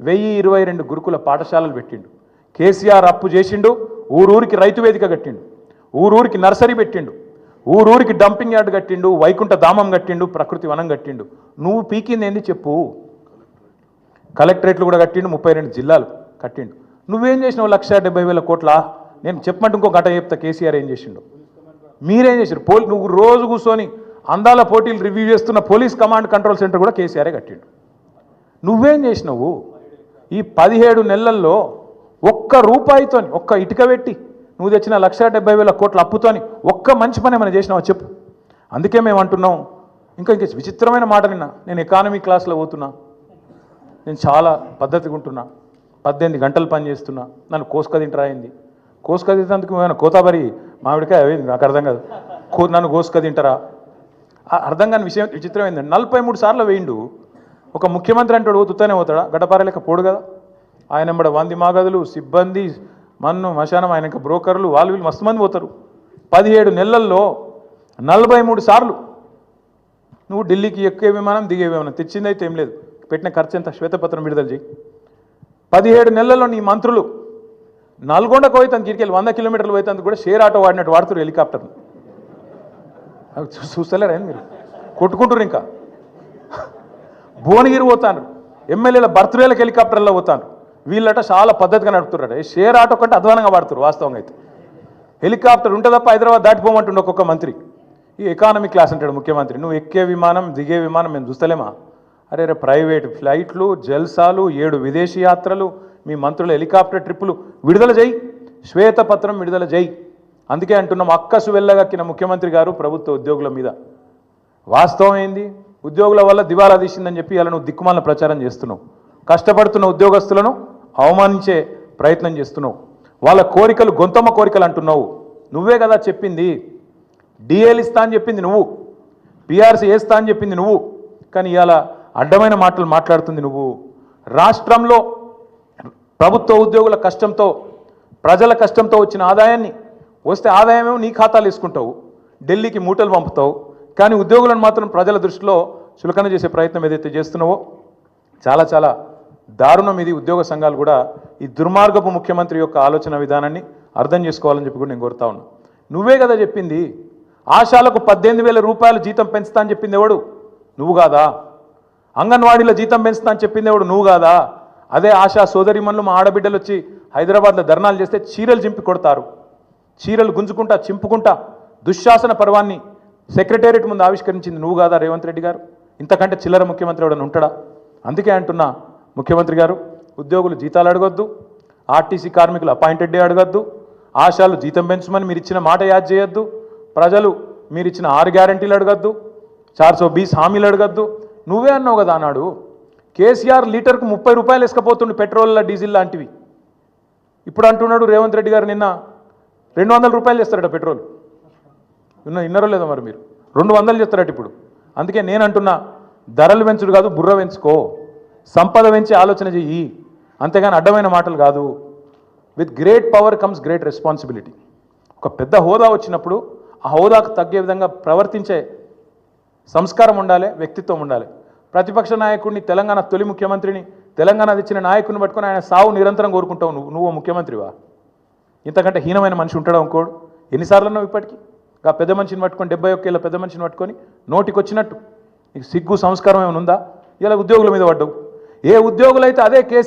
1022 గురుకుల పాఠశాలలు పెట్టిండు. కేసీఆర్ అప్పు చేసిండు, ఊరూరికి రైతు వేదిక కట్టిండు, ఊరూరికి నర్సరీ పెట్టిండు, ఊరూరికి డంపింగ్ యార్డ్ కట్టిండు, వైకుంఠ ధామం కట్టిండు, ప్రకృతి వనం కట్టిండు. నువ్వు పీకింది ఏంది చెప్పు. కలెక్టరేట్లు కూడా కట్టిండు, 32 జిల్లాలు కట్టిండు. నువ్వేం చేసినావు? 1,70,000 కోట్ల. నేను చెప్పమంటే ఇంకో గంట చెప్తా కేసీఆర్ ఏం చేసిండు. మీరేం చేశారు? నువ్వు రోజు కూర్చొని అందాల పోటీలు రివ్యూ చేస్తున్న పోలీస్ కమాండ్ కంట్రోల్ సెంటర్ కూడా కేసీఆరే కట్టిండు. నువ్వేం చేసినావు? ఈ 17 నెలల్లో ఒక్క రూపాయితో ఒక్క ఇటుక పెట్టి నువ్వు తెచ్చిన 1,70,000 కోట్ల అప్పుతోని ఒక్క మంచి పని ఏమైనా చేసినావా చెప్పు. అందుకే మేము అంటున్నాం. ఇంకా విచిత్రమైన మాట నేను ఎకానమీ క్లాస్లో పోతున్నా, నేను చాలా పద్ధతిగా ఉంటున్నా, 18 గంటలు పని చేస్తున్నా, నన్ను కోసుక తింటరా అయింది. కోసుక తింటేందుకు ఏమైనా కోతాబరి మామిడికాయ అయింది నాకు అర్థం కాదు. నన్ను కోసుక తింటారా అర్థం కాని విషయం. విచిత్రం ఏంటంటే 43 సార్లు వేయిండు. ఒక ముఖ్యమంత్రి అంటాడు తుత్తనే పోతాడా? గడ్డపార లెక్క పోడు కదా. ఆయన ఎంబడ 100 మాగదులు, సిబ్బంది, మన్ను మశానం, ఆయన ఇంకా బ్రోకర్లు, వాళ్ళు వీళ్ళు మస్తు మంది పోతారు. 17 నెలల్లో 43 సార్లు నువ్వు ఢిల్లీకి ఎక్కే విమానం దిగే విమానం తెచ్చిందైతే ఏం లేదు. పెట్టిన ఖర్చు ఎంత? శ్వేతపత్రం విడుదల చేయి. 17 నెలల్లో నీ మంత్రులు నల్గొండకు పోయితే గిరికెళ్ళి 100 కిలోమీటర్లు పోయితే కూడా షేర్ ఆటో వాడినట్టు వాడుతారు హెలికాప్టర్ని. చూస్తలేరా మీరు? కొట్టుకుంటారు. ఇంకా భువనగిరి పోతాను, ఎమ్మెల్యేల బర్త్డేలకు హెలికాప్టర్లో పోతాను. వీళ్ళట చాలా పద్ధతిగా నడుపుతున్నారు. షేర్ ఆటో కంటే అధ్వానంగా వాడుతారు వాస్తవంగా అయితే. హెలికాప్టర్ ఉంటే తప్ప హైదరాబాద్ దాటిపోమంటుండే ఒక్కొక్క మంత్రి. ఈ ఎకానమీ క్లాస్ అంటాడు ముఖ్యమంత్రి. నువ్వు ఎక్కే విమానం దిగే విమానం మేము చూస్తలేమా? అరే ప్రైవేట్ ఫ్లైట్లు, జల్సాలు, 7 విదేశీ యాత్రలు, మీ మంత్రుల హెలికాప్టర్ ట్రిప్పులు విడుదల చేయి, శ్వేతపత్రం విడుదల చేయి. అందుకే అంటున్నాం, అక్కసు వెళ్ళగక్కిన ముఖ్యమంత్రి గారు ప్రభుత్వ ఉద్యోగుల మీద. వాస్తవం ఏంది? ఉద్యోగుల వల్ల దివాలా తీసిందని చెప్పి ఇలా నువ్వు దిక్కుమాల ప్రచారం చేస్తున్నావు. కష్టపడుతున్న ఉద్యోగస్తులను అవమానించే ప్రయత్నం చేస్తున్నావు. వాళ్ళ కోరికలు గొంతమ్మ కోరికలు అంటున్నావు. నువ్వే కదా చెప్పింది. డిఏలు ఇస్తా అని చెప్పింది నువ్వు, పిఆర్సీ వేస్తా అని చెప్పింది నువ్వు. కానీ ఇవాళ అడ్డమైన మాటలు మాట్లాడుతుంది నువ్వు. రాష్ట్రంలో ప్రభుత్వ ఉద్యోగుల కష్టంతో, ప్రజల కష్టంతో వచ్చిన ఆదాయాన్ని వస్తే ఆదాయమేమో నీ ఖాతాలు వేసుకుంటావు, ఢిల్లీకి మూటలు పంపుతావు. కానీ ఉద్యోగులను మాత్రం ప్రజల దృష్టిలో చులకన చేసే ప్రయత్నం ఏదైతే చేస్తున్నావో చాలా చాలా దారుణం. ఇది ఉద్యోగ సంఘాలు కూడా ఈ దుర్మార్గపు ముఖ్యమంత్రి యొక్క ఆలోచన విధానాన్ని అర్థం చేసుకోవాలని చెప్పి కూడా నేను కోరుతా ఉన్నా. నువ్వే కదా చెప్పింది. ఆశాలకు 18,000 రూపాయలు జీతం పెంచుతా అని చెప్పింది ఎవడు? నువ్వు కాదా? అంగన్వాడీల జీతం పెంచుతా అని చెప్పింది ఎవడు? నువ్వు కాదా? అదే ఆశా సోదరిమణులు మా ఆడబిడ్డలు వచ్చి హైదరాబాద్లో ధర్నాలు చేస్తే చీరలు చింపి కొడతారు. చీరలు గుంజుకుంటా చింపుకుంటా దుశ్శాసన పర్వాన్ని సెక్రటేరియట్ ముందు ఆవిష్కరించింది నువ్వు కాదా రేవంత్ రెడ్డి గారు? ఇంతకంటే చిల్లర ముఖ్యమంత్రి ఎవడని ఉంటాడా? అందుకే అంటున్నా ముఖ్యమంత్రి గారు, ఉద్యోగులు జీతాలు అడగొద్దు, ఆర్టీసీ కార్మికులు అపాయింటెడ్ డే అడగొద్దు, ఆశాలు జీతం పెంచమని మీరు ఇచ్చిన మాట యాద్ చేయొద్దు, ప్రజలు మీరు ఇచ్చిన 6 గ్యారంటీలు అడగొద్దు, 420 హామీలు అడగొద్దు. నువ్వే అన్నావు కదా అన్నాడు. కేసీఆర్ లీటర్కు 30 రూపాయలు వేసుకపోతుండు పెట్రోల్ డీజిల్ లాంటివి. ఇప్పుడు అంటున్నాడు రేవంత్ రెడ్డి గారు నిన్న 200 రూపాయలు చేస్తారట పెట్రోల్. ఇన్నరో లేదో మరి మీరు? 200 చేస్తారట ఇప్పుడు. అందుకే నేను అంటున్నా, ధరలు పెంచుడు కాదు, బుర్ర పెంచుకో, సంపద పెంచి ఆలోచన చెయ్యి, అంతేగాని అడ్డమైన మాటలు కాదు. With great power comes great responsibility. ఒక పెద్ద హోదా వచ్చినప్పుడు ఆ హోదాకు తగ్గే విధంగా ప్రవర్తించే సంస్కారం ఉండాలి, వ్యక్తిత్వం ఉండాలి. ప్రతిపక్ష నాయకుడిని, తెలంగాణ తొలి ముఖ్యమంత్రిని, తెలంగాణ తెచ్చిన నాయకుడిని పట్టుకొని ఆయన సావు నిరంతరం కోరుకుంటావు. నువ్వు ముఖ్యమంత్రివా? ఇంతకంటే హీనమైన మనిషి ఉంటాడా ఇంకోడు? ఎన్నిసార్లు అన్నావు ఇప్పటికీ? ఆ పెద్ద మనిషిని పట్టుకొని 71 ఏళ్ళ పెద్ద మనిషిని పట్టుకొని నోటికి వచ్చినట్టు నీకు సిగ్గు సంస్కారం ఏమైనా ఉందా? ఇలా ఉద్యోగుల మీద పడ్డావు. ఏ ఉద్యోగులైతే అదే కేసు